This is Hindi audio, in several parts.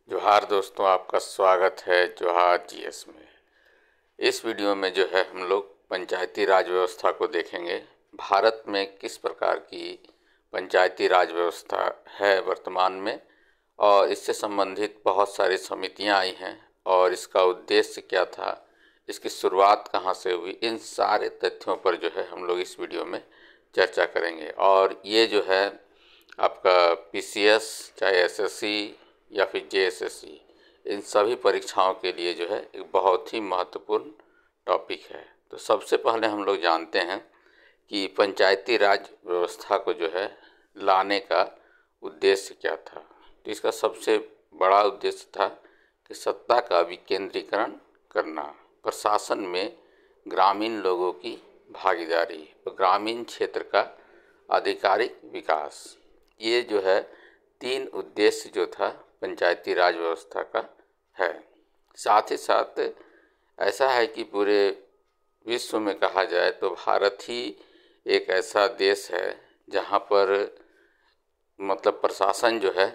जोहार दोस्तों, आपका स्वागत है जोहार जीएस में। इस वीडियो में जो है हम लोग पंचायती राज व्यवस्था को देखेंगे। भारत में किस प्रकार की पंचायती राज व्यवस्था है वर्तमान में, और इससे संबंधित बहुत सारी समितियां आई हैं और इसका उद्देश्य क्या था, इसकी शुरुआत कहां से हुई, इन सारे तथ्यों पर जो है हम लोग इस वीडियो में चर्चा करेंगे। और ये जो है आपका पीसीएस, चाहे एसएससी या फिर जेएसएससी, इन सभी परीक्षाओं के लिए जो है एक बहुत ही महत्वपूर्ण टॉपिक है। तो सबसे पहले हम लोग जानते हैं कि पंचायती राज व्यवस्था को जो है लाने का उद्देश्य क्या था। तो इसका सबसे बड़ा उद्देश्य था कि सत्ता का विकेंद्रीकरण करना, प्रशासन में ग्रामीण लोगों की भागीदारी और ग्रामीण क्षेत्र का आधिकारिक विकास। ये जो है 3 उद्देश्य जो था पंचायती राज व्यवस्था का है। साथ ही साथ ऐसा है कि पूरे विश्व में कहा जाए तो भारत ही एक ऐसा देश है जहाँ पर मतलब प्रशासन जो है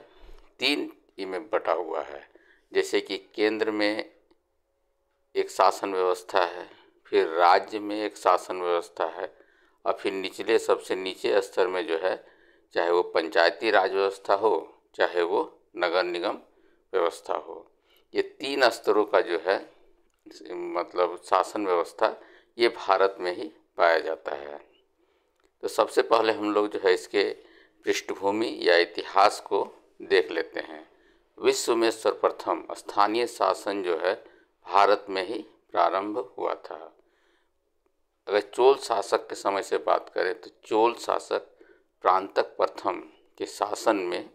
3 में बटा हुआ है। जैसे कि केंद्र में एक शासन व्यवस्था है, फिर राज्य में एक शासन व्यवस्था है, और फिर निचले सबसे नीचे स्तर में जो है, चाहे वो पंचायती राज व्यवस्था हो, चाहे वो नगर निगम व्यवस्था हो, ये 3 स्तरों का जो है मतलब शासन व्यवस्था ये भारत में ही पाया जाता है। तो सबसे पहले हम लोग जो है इसके पृष्ठभूमि या इतिहास को देख लेते हैं। विश्व में सर्वप्रथम स्थानीय शासन जो है भारत में ही प्रारंभ हुआ था। अगर चोल शासक के समय से बात करें तो चोल शासक प्रांतक प्रथम के शासन में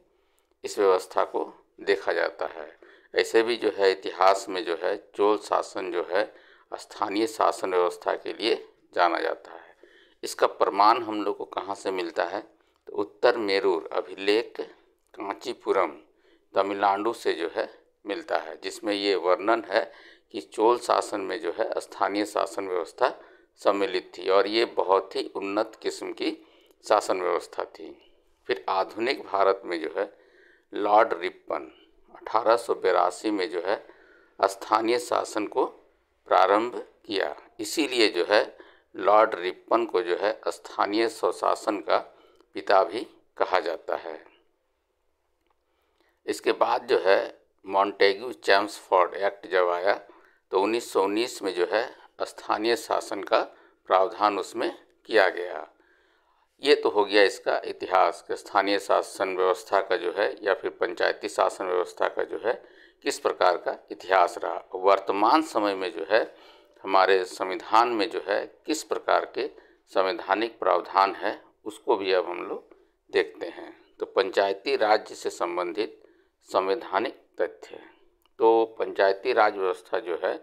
इस व्यवस्था को देखा जाता है। ऐसे भी जो है इतिहास में जो है चोल शासन जो है स्थानीय शासन व्यवस्था के लिए जाना जाता है। इसका प्रमाण हम लोग को कहाँ से मिलता है, तो उत्तर मेरूर अभिलेख कांचीपुरम तमिलनाडु से जो है मिलता है, जिसमें ये वर्णन है कि चोल शासन में जो है स्थानीय शासन व्यवस्था सम्मिलित थी और ये बहुत ही उन्नत किस्म की शासन व्यवस्था थी। फिर आधुनिक भारत में जो है लॉर्ड रिपन 1882 में जो है स्थानीय शासन को प्रारंभ किया। इसीलिए जो है लॉर्ड रिपन को जो है स्थानीय स्वशासन का पिता भी कहा जाता है। इसके बाद जो है मॉन्टेग्यू चैम्सफोर्ड एक्ट जब आया तो 1919 में जो है स्थानीय शासन का प्रावधान उसमें किया गया। ये तो हो गया इसका इतिहास कि स्थानीय शासन व्यवस्था का जो है या फिर पंचायती शासन व्यवस्था का जो है किस प्रकार का इतिहास रहा। वर्तमान समय में जो है हमारे संविधान में जो है किस प्रकार के संवैधानिक प्रावधान है, उसको भी अब हम लोग देखते हैं। तो पंचायती राज्य से संबंधित संवैधानिक तथ्य। तो पंचायती राज व्यवस्था जो है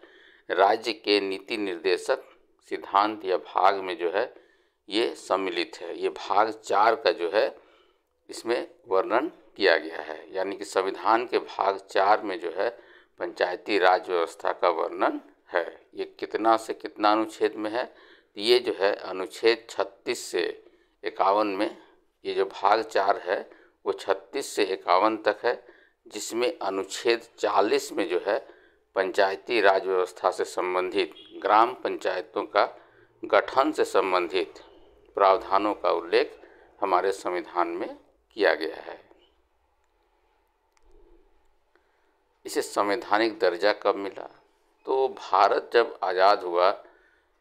राज्य के नीति निर्देशक सिद्धांत या भाग में जो है ये सम्मिलित है। ये भाग 4 का जो है इसमें वर्णन किया गया है, यानी कि संविधान के भाग 4 में जो है पंचायती राज व्यवस्था का वर्णन है। ये कितना से कितना अनुच्छेद में है, तो ये जो है अनुच्छेद 36 से 51 में ये जो भाग 4 है वो 36 से 51 तक है, जिसमें अनुच्छेद 40 में जो है पंचायती राज व्यवस्था से संबंधित ग्राम पंचायतों का गठन से संबंधित प्रावधानों का उल्लेख हमारे संविधान में किया गया है। इसे संवैधानिक दर्जा कब मिला, तो भारत जब आज़ाद हुआ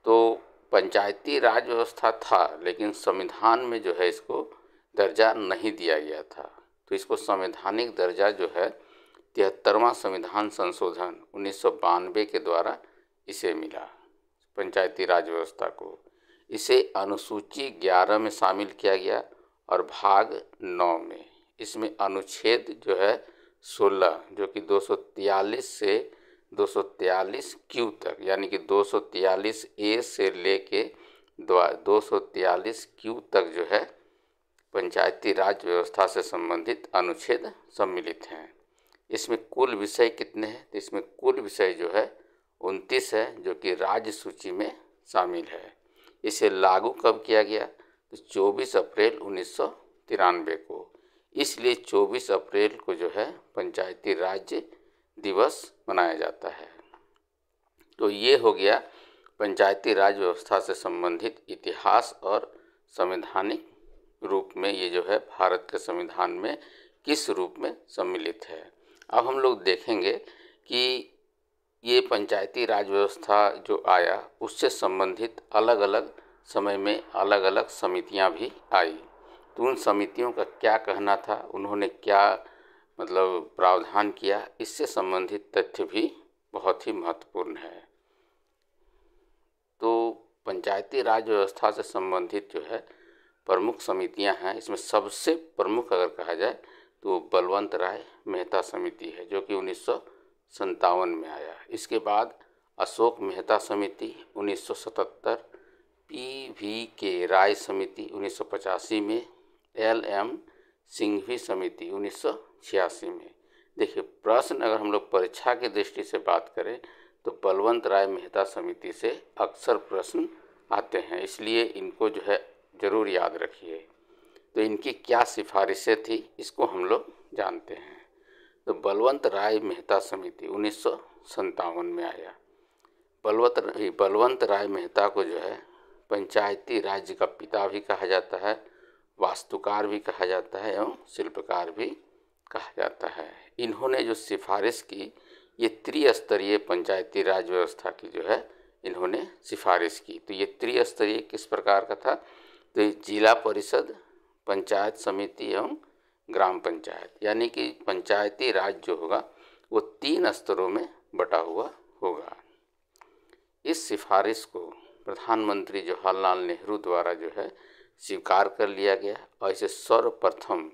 तो पंचायती राज व्यवस्था था, लेकिन संविधान में जो है इसको दर्जा नहीं दिया गया था। तो इसको संवैधानिक दर्जा जो है 73वां संविधान संशोधन 1992 के द्वारा इसे मिला। पंचायती राज व्यवस्था को इसे अनुसूची 11 में शामिल किया गया और भाग 9 में इसमें अनुच्छेद जो है 16 जो कि 243 से 243 क्यू तक, यानी कि 243 ए से लेके 243 क्यू तक जो है पंचायती राज व्यवस्था से संबंधित अनुच्छेद सम्मिलित हैं। इसमें कुल विषय कितने हैं, तो इसमें कुल विषय जो है 29 है, जो कि राज्य सूची में शामिल है। इसे लागू कब किया गया, तो 24 अप्रैल 1993 को। इसलिए 24 अप्रैल को जो है पंचायती राज्य दिवस मनाया जाता है। तो ये हो गया पंचायती राज व्यवस्था से संबंधित इतिहास और संवैधानिक रूप में ये जो है भारत के संविधान में किस रूप में सम्मिलित है। अब हम लोग देखेंगे कि ये पंचायती राज व्यवस्था जो आया उससे संबंधित अलग अलग समय में अलग अलग समितियां भी आई। तो उन समितियों का क्या कहना था, उन्होंने क्या मतलब प्रावधान किया, इससे संबंधित तथ्य भी बहुत ही महत्वपूर्ण है। तो पंचायती राज व्यवस्था से संबंधित जो है प्रमुख समितियां हैं, इसमें सबसे प्रमुख अगर कहा जाए तो बलवंत राय मेहता समिति है जो कि 1957 में आया। इसके बाद अशोक मेहता समिति 1977, PV.K. राय समिति 1985 में, LM सिंघवी समिति 1986 में। देखिए प्रश्न अगर हम लोग परीक्षा की दृष्टि से बात करें तो बलवंत राय मेहता समिति से अक्सर प्रश्न आते हैं, इसलिए इनको जो है ज़रूर याद रखिए। तो इनकी क्या सिफारिशें थी इसको हम लोग जानते हैं। तो बलवंत राय मेहता समिति 1957 में आया। बलवंत राय मेहता को जो है पंचायती राज्य का पिता भी कहा जाता है, वास्तुकार भी कहा जाता है एवं शिल्पकार भी कहा जाता है। इन्होंने जो सिफारिश की ये त्रिस्तरीय पंचायती राज व्यवस्था की जो है इन्होंने सिफारिश की। तो ये त्रिस्तरीय किस प्रकार का था, तो ये जिला परिषद, पंचायत समिति एवं ग्राम पंचायत, यानी कि पंचायती राज जो होगा वो 3 स्तरों में बटा हुआ होगा। इस सिफारिश को प्रधानमंत्री जवाहरलाल नेहरू द्वारा जो है स्वीकार कर लिया गया और इसे सर्वप्रथम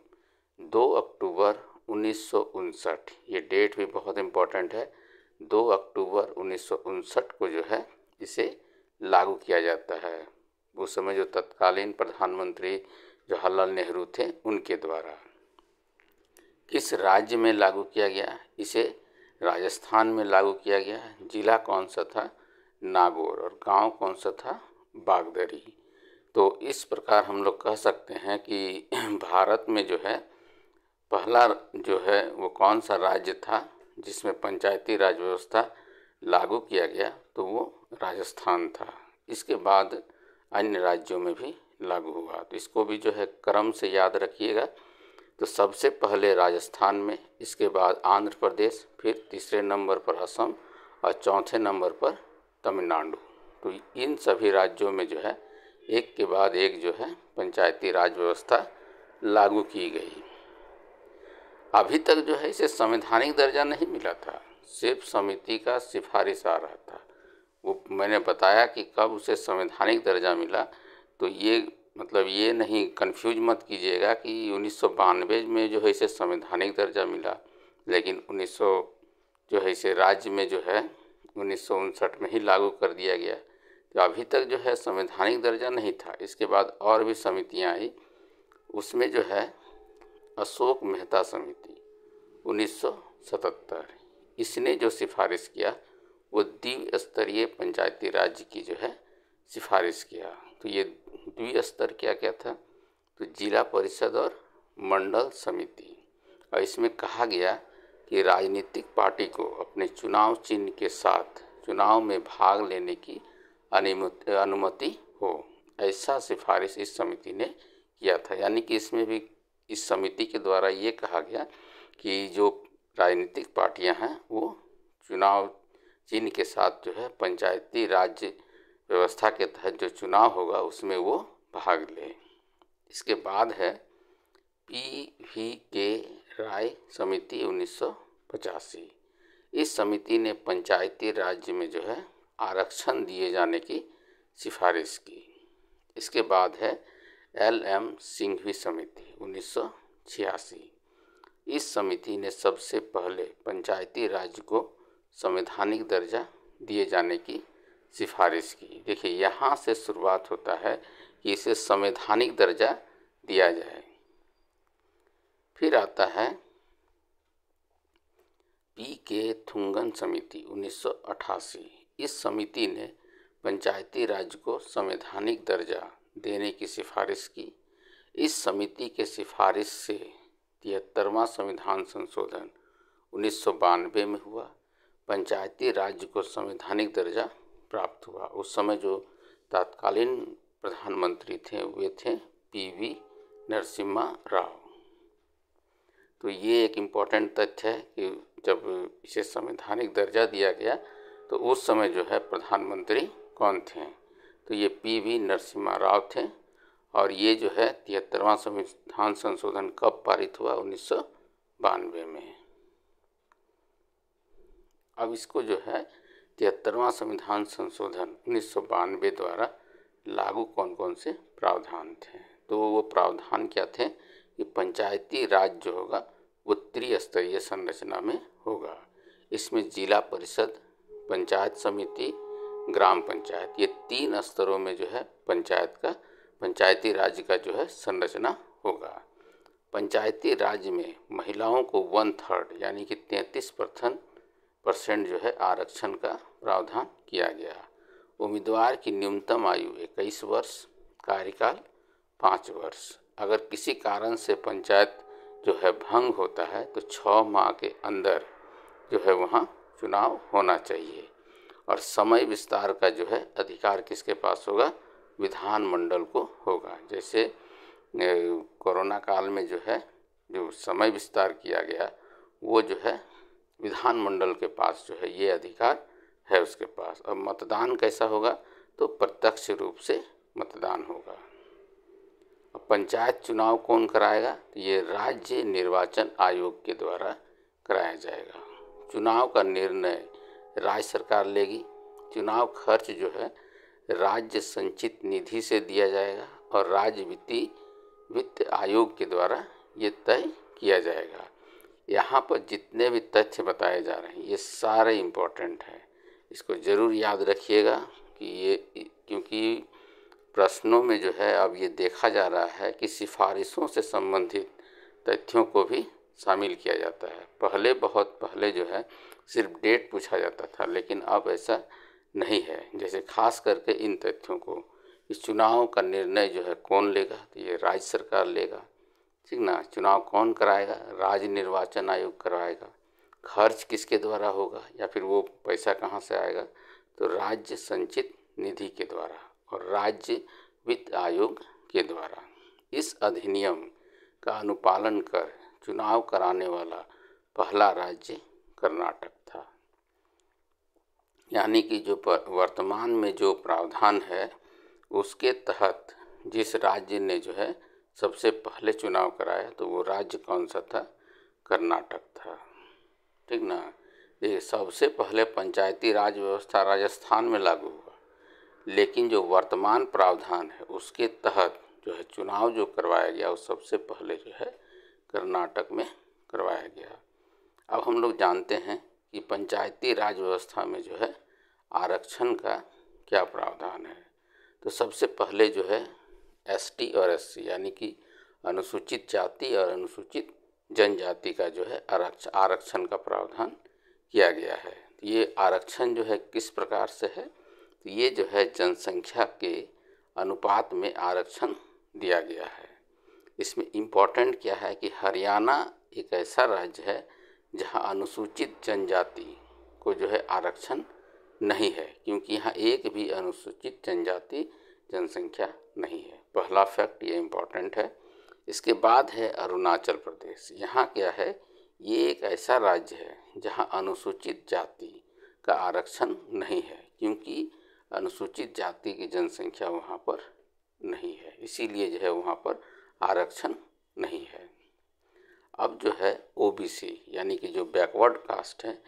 2 अक्टूबर 1959, ये डेट भी बहुत इम्पोर्टेंट है, 2 अक्टूबर 1959 को जो है इसे लागू किया जाता है। उस समय जो तत्कालीन प्रधानमंत्री जवाहरलाल नेहरू थे उनके द्वारा। किस राज्य में लागू किया गया, इसे राजस्थान में लागू किया गया। जिला कौन सा था, नागौर, और गांव कौन सा था, बागदरी। तो इस प्रकार हम लोग कह सकते हैं कि भारत में जो है पहला जो है वो कौन सा राज्य था जिसमें पंचायती राज व्यवस्था लागू किया गया, तो वो राजस्थान था। इसके बाद अन्य राज्यों में भी लागू हुआ। तो इसको भी जो है क्रम से याद रखिएगा। तो सबसे पहले राजस्थान में, इसके बाद आंध्र प्रदेश, फिर तीसरे नंबर पर असम और चौथे नंबर पर तमिलनाडु। तो इन सभी राज्यों में जो है एक के बाद एक जो है पंचायती राज व्यवस्था लागू की गई। अभी तक जो है इसे संवैधानिक दर्जा नहीं मिला था, सिर्फ समिति का सिफारिश आ रहा था। वो मैंने बताया कि कब उसे संवैधानिक दर्जा मिला, तो ये मतलब ये नहीं कंफ्यूज मत कीजिएगा कि 1992 में जो है इसे संवैधानिक दर्जा मिला, लेकिन 1900 जो है इसे राज्य में जो है 1959 में ही लागू कर दिया गया। तो अभी तक जो है संवैधानिक दर्जा नहीं था। इसके बाद और भी समितियां आई, उसमें जो है अशोक मेहता समिति 1977, इसने जो सिफारिश किया वो द्विस्तरीय पंचायती राज्य की जो है सिफारिश किया। तो ये द्विस्तर क्या क्या था, तो जिला परिषद और मंडल समिति। और इसमें कहा गया कि राजनीतिक पार्टी को अपने चुनाव चिन्ह के साथ चुनाव में भाग लेने की अनुमति हो, ऐसा सिफारिश इस समिति ने किया था। यानी कि इसमें भी इस समिति के द्वारा ये कहा गया कि जो राजनीतिक पार्टियां हैं वो चुनाव चिन्ह के साथ जो है पंचायती राज्य व्यवस्था के तहत जो चुनाव होगा उसमें वो भाग लें। इसके बाद है PV.K. राय समिति 1985। इस समिति ने पंचायती राज्य में जो है आरक्षण दिए जाने की सिफारिश की। इसके बाद है LM सिंघवी समिति 1986। इस समिति ने सबसे पहले पंचायती राज्य को संवैधानिक दर्जा दिए जाने की सिफारिश की। देखिए यहाँ से शुरुआत होता है कि इसे संवैधानिक दर्जा दिया जाए। फिर आता है PK थुंगन समिति 1988। इस समिति ने पंचायती राज्य को संवैधानिक दर्जा देने की सिफारिश की। इस समिति के सिफारिश से 73वां संविधान संशोधन 1992 में हुआ। पंचायती राज्य को संवैधानिक दर्जा प्राप्त हुआ। उस समय जो तत्कालीन प्रधानमंत्री थे वे थे पीवी नरसिम्हा राव। तो ये एक इम्पॉर्टेंट तथ्य है कि जब इसे संवैधानिक दर्जा दिया गया तो उस समय जो है प्रधानमंत्री कौन थे, तो ये पीवी नरसिम्हा राव थे। और ये जो है 73वां संविधान संशोधन कब पारित हुआ? 1992 में। अब इसको जो है 73वां संविधान संशोधन 1992 द्वारा लागू कौन कौन से प्रावधान थे? तो वो प्रावधान क्या थे कि पंचायती राज जो होगा वो त्रिस्तरीय संरचना में होगा। इसमें जिला परिषद, पंचायत समिति, ग्राम पंचायत, ये 3 स्तरों में जो है पंचायती राज का जो है संरचना होगा। पंचायती राज में महिलाओं को 1/3 यानी कि 33% जो है आरक्षण का प्रावधान किया गया। उम्मीदवार की न्यूनतम आयु 21 वर्ष, कार्यकाल 5 वर्ष। अगर किसी कारण से पंचायत जो है भंग होता है तो 6 माह के अंदर जो है वहाँ चुनाव होना चाहिए। और समय विस्तार का जो है अधिकार किसके पास होगा? विधानमंडल को होगा। जैसे कोरोना काल में जो है जो समय विस्तार किया गया वो जो है विधानमंडल के पास जो है ये अधिकार है उसके पास। अब मतदान कैसा होगा? तो प्रत्यक्ष रूप से मतदान होगा। अब पंचायत चुनाव कौन कराएगा? तो ये राज्य निर्वाचन आयोग के द्वारा कराया जाएगा। चुनाव का निर्णय राज्य सरकार लेगी। चुनाव खर्च जो है राज्य संचित निधि से दिया जाएगा और राज्य वित्त आयोग के द्वारा ये तय किया जाएगा। यहाँ पर जितने भी तथ्य बताए जा रहे हैं ये सारे इम्पोर्टेंट हैं, इसको ज़रूर याद रखिएगा कि ये, क्योंकि प्रश्नों में जो है अब ये देखा जा रहा है कि सिफारिशों से संबंधित तथ्यों को भी शामिल किया जाता है। बहुत पहले जो है सिर्फ डेट पूछा जाता था, लेकिन अब ऐसा नहीं है। जैसे खास करके इन तथ्यों को, इस चुनाव का निर्णय जो है कौन लेगा? तो ये राज्य सरकार लेगा, ठीक ना। चुनाव कौन कराएगा? राज्य निर्वाचन आयोग कराएगा। खर्च किसके द्वारा होगा या फिर वो पैसा कहाँ से आएगा? तो राज्य संचित निधि के द्वारा और राज्य वित्त आयोग के द्वारा। इस अधिनियम का अनुपालन कर चुनाव कराने वाला पहला राज्य कर्नाटक था। यानी कि जो वर्तमान में जो प्रावधान है उसके तहत जिस राज्य ने जो है सबसे पहले चुनाव कराया तो वो राज्य कौन सा था? कर्नाटक था, ठीक ना। ये सबसे पहले पंचायती राज व्यवस्था राजस्थान में लागू हुआ, लेकिन जो वर्तमान प्रावधान है उसके तहत जो है चुनाव जो करवाया गया वो सबसे पहले जो है कर्नाटक में करवाया गया। अब हम लोग जानते हैं कि पंचायती राज व्यवस्था में जो है आरक्षण का क्या प्रावधान है। तो सबसे पहले जो है एसटी और एससी यानी कि अनुसूचित जाति और अनुसूचित जनजाति का जो है आरक्षण का प्रावधान किया गया है। तो ये आरक्षण जो है किस प्रकार से है? तो ये जो है जनसंख्या के अनुपात में आरक्षण दिया गया है। इसमें इम्पोर्टेंट क्या है कि हरियाणा एक ऐसा राज्य है जहां अनुसूचित जनजाति को जो है आरक्षण नहीं है, क्योंकि यहाँ एक भी अनुसूचित जनजाति जनसंख्या नहीं है। पहला फैक्ट ये इम्पोर्टेंट है। इसके बाद है अरुणाचल प्रदेश। यहाँ क्या है? ये एक ऐसा राज्य है जहाँ अनुसूचित जाति का आरक्षण नहीं है, क्योंकि अनुसूचित जाति की जनसंख्या वहाँ पर नहीं है, इसीलिए जो है वहाँ पर आरक्षण नहीं है। अब जो है ओबीसी यानी कि जो बैकवर्ड कास्ट है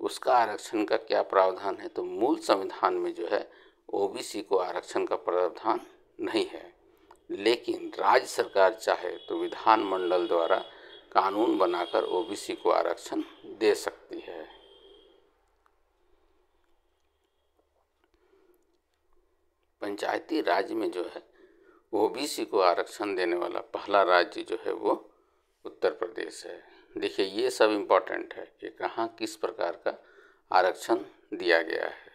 उसका आरक्षण का क्या प्रावधान है? तो मूल संविधान में जो है ओबीसी को आरक्षण का प्रावधान नहीं है, लेकिन राज्य सरकार चाहे तो विधानमंडल द्वारा कानून बनाकर ओबीसी को आरक्षण दे सकती है। पंचायती राज में जो है ओबीसी को आरक्षण देने वाला पहला राज्य जो है वो उत्तर प्रदेश है। देखिए ये सब इम्पोर्टेंट है कि कहाँ किस प्रकार का आरक्षण दिया गया है।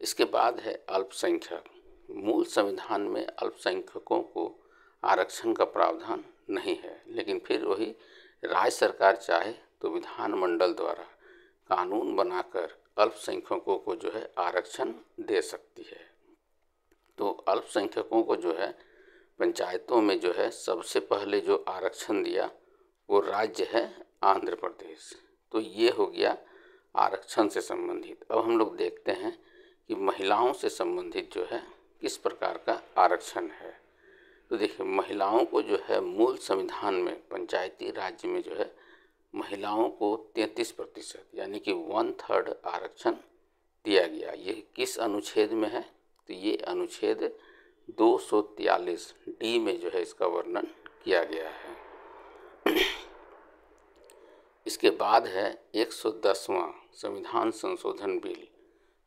इसके बाद है अल्पसंख्यक। मूल संविधान में अल्पसंख्यकों को आरक्षण का प्रावधान नहीं है, लेकिन फिर वही राज्य सरकार चाहे तो विधानमंडल द्वारा कानून बनाकर अल्पसंख्यकों को जो है आरक्षण दे सकती है। तो अल्पसंख्यकों को जो है पंचायतों में जो है सबसे पहले जो आरक्षण दिया वो राज्य है आंध्र प्रदेश। तो ये हो गया आरक्षण से संबंधित। अब हम लोग देखते हैं कि महिलाओं से संबंधित जो है किस प्रकार का आरक्षण है। तो देखिए, महिलाओं को जो है मूल संविधान में पंचायती राज्य में जो है महिलाओं को 33% यानी कि 1/3 आरक्षण दिया गया। ये किस अनुच्छेद में है? तो ये अनुच्छेद 243 डी में जो है इसका वर्णन किया गया है। इसके बाद है 110वां संविधान संशोधन बिल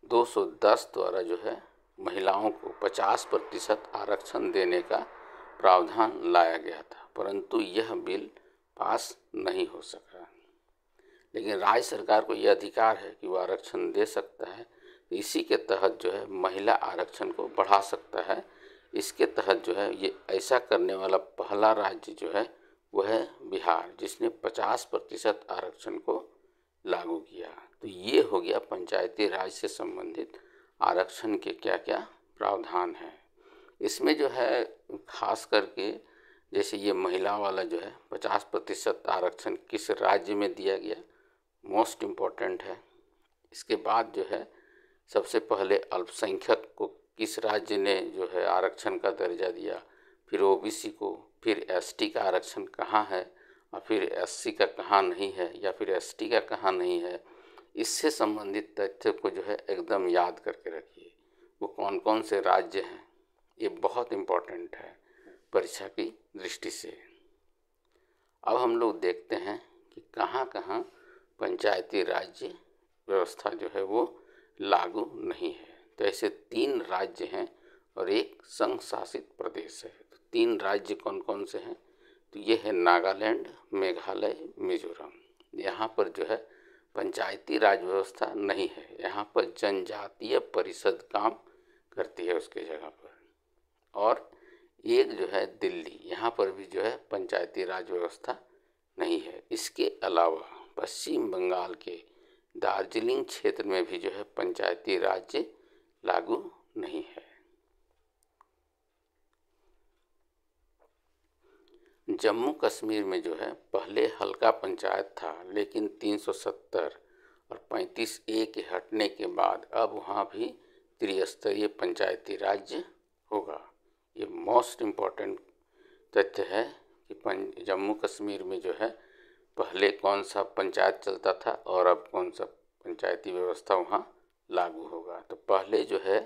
210 द्वारा जो है महिलाओं को 50% आरक्षण देने का प्रावधान लाया गया था, परंतु यह बिल पास नहीं हो सका। लेकिन राज्य सरकार को यह अधिकार है कि वो आरक्षण दे सकता है। इसी के तहत जो है महिला आरक्षण को बढ़ा सकता है। इसके तहत जो है ये ऐसा करने वाला पहला राज्य जो है वह है बिहार, जिसने 50% आरक्षण को लागू किया। तो ये हो गया पंचायती राज से संबंधित आरक्षण के क्या क्या प्रावधान हैं। इसमें जो है खास करके जैसे ये महिला वाला जो है 50% आरक्षण किस राज्य में दिया गया, मोस्ट इम्पोर्टेंट है। इसके बाद जो है सबसे पहले अल्पसंख्यक को किस राज्य ने जो है आरक्षण का दर्जा दिया, फिर ओबीसी को, फिर एसटी का आरक्षण कहाँ है और फिर एससी का कहाँ नहीं है या फिर एसटी का कहाँ नहीं है। इससे संबंधित तथ्य को जो है एकदम याद करके रखिए, वो कौन कौन से राज्य हैं। ये बहुत इम्पोर्टेंट है परीक्षा की दृष्टि से। अब हम लोग देखते हैं कि कहाँ कहाँ पंचायती राज्य व्यवस्था जो है वो लागू नहीं है। तो ऐसे 3 राज्य हैं और एक संघ शासित प्रदेश है। तो 3 राज्य कौन कौन से हैं? तो ये है नागालैंड, मेघालय, मिजोरम। यहाँ पर जो है पंचायती राज व्यवस्था नहीं है। यहाँ पर जनजातीय परिषद काम करती है उसके जगह पर। और एक जो है दिल्ली, यहाँ पर भी जो है पंचायती राज व्यवस्था नहीं है। इसके अलावा पश्चिम बंगाल के दार्जिलिंग क्षेत्र में भी जो है पंचायती राज्य लागू नहीं है। जम्मू कश्मीर में जो है पहले हल्का पंचायत था, लेकिन 370 और 35A के हटने के बाद अब वहाँ भी त्रिस्तरीय पंचायती राज्य होगा। ये मोस्ट इम्पॉर्टेंट तथ्य है कि जम्मू कश्मीर में जो है पहले कौन सा पंचायत चलता था और अब कौन सा पंचायती व्यवस्था वहाँ लागू होगा। तो पहले जो है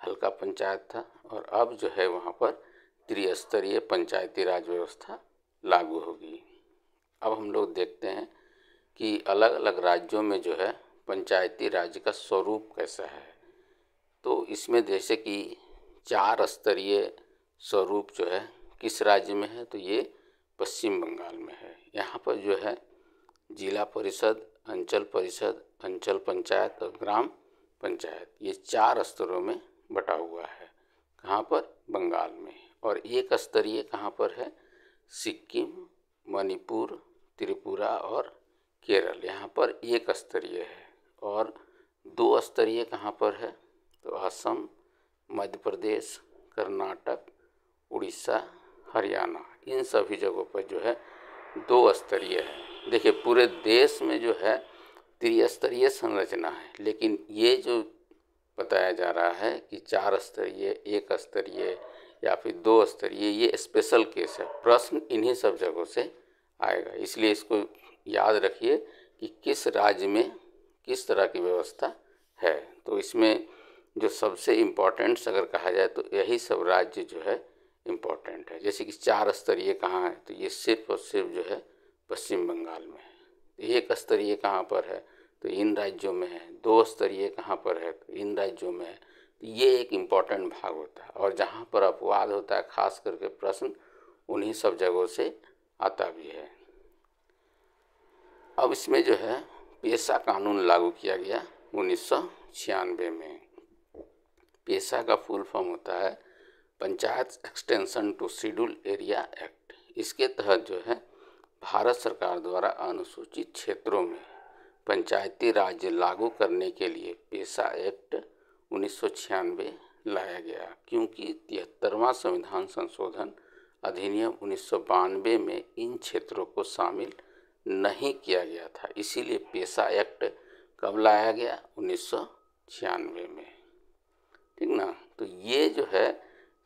हल्का पंचायत था और अब जो है वहाँ पर त्रिस्तरीय पंचायती राज व्यवस्था लागू होगी। अब हम लोग देखते हैं कि अलग अलग राज्यों में जो है पंचायती राज का स्वरूप कैसा है। तो इसमें जैसे कि 4 स्तरीय स्वरूप जो है किस राज्य में है? तो ये पश्चिम बंगाल में है। यहाँ पर जो है जिला परिषद, अंचल पंचायत और ग्राम पंचायत, ये 4 स्तरों में बटा हुआ है। कहाँ पर? बंगाल में। और 1 स्तरीय कहाँ पर है? सिक्किम, मणिपुर, त्रिपुरा और केरल, यहाँ पर 1 स्तरीय है। और 2 स्तरीय कहाँ पर है? तो असम, मध्य प्रदेश, कर्नाटक, उड़ीसा, हरियाणा, इन सभी जगहों पर जो है 2 स्तरीय है। देखिए, पूरे देश में जो है त्रिस्तरीय संरचना है, लेकिन ये जो बताया जा रहा है कि 4 स्तरीय, 1 स्तरीय या फिर 2 स्तरीय, ये स्पेशल केस है। प्रश्न इन्हीं सब जगहों से आएगा, इसलिए इसको याद रखिए कि किस राज्य में किस तरह की व्यवस्था है। तो इसमें जो सबसे इम्पोर्टेंट्स अगर कहा जाए तो यही सब राज्य जो है इम्पोर्टेंट है। जैसे कि 4 स्तरीय कहाँ है? तो ये सिर्फ और सिर्फ जो है पश्चिम बंगाल में है। 1 स्तरीय कहाँ पर है? तो इन राज्यों में है। 2 स्तरीय कहाँ पर है? तो इन राज्यों में है। तो ये एक इम्पॉर्टेंट भाग होता है और जहाँ पर अपवाद होता है, खास करके प्रश्न उन्हीं सब जगहों से आता भी है। अब इसमें जो है पेशा कानून लागू किया गया 1996 में। पेशा का फुल फॉर्म होता है panchayat extension to schedule area act. इसके तहत जो है भारत सरकार द्वारा अनुसूचित क्षेत्रों में पंचायती राज लागू करने के लिए पेशा एक्ट 1996 लाया गया, क्योंकि 73वां संविधान संशोधन अधिनियम 1992 में इन क्षेत्रों को शामिल नहीं किया गया था। इसीलिए पेशा एक्ट कब लाया गया? 1996 में। ठीक ना। तो ये जो है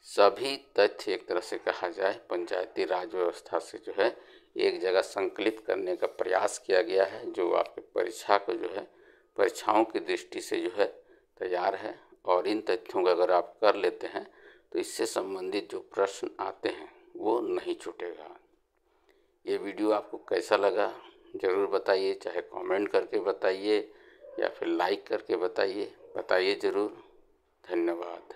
सभी तथ्य एक तरह से कहा जाए पंचायती राज व्यवस्था से जो है एक जगह संकलित करने का प्रयास किया गया है, जो आपके परीक्षा को जो है परीक्षाओं की दृष्टि से जो है तैयार है। और इन तथ्यों का अगर आप कर लेते हैं तो इससे संबंधित जो प्रश्न आते हैं वो नहीं छूटेगा। ये वीडियो आपको कैसा लगा ज़रूर बताइए, चाहे कमेंट करके बताइए या फिर लाइक करके बताइए ज़रूर। धन्यवाद।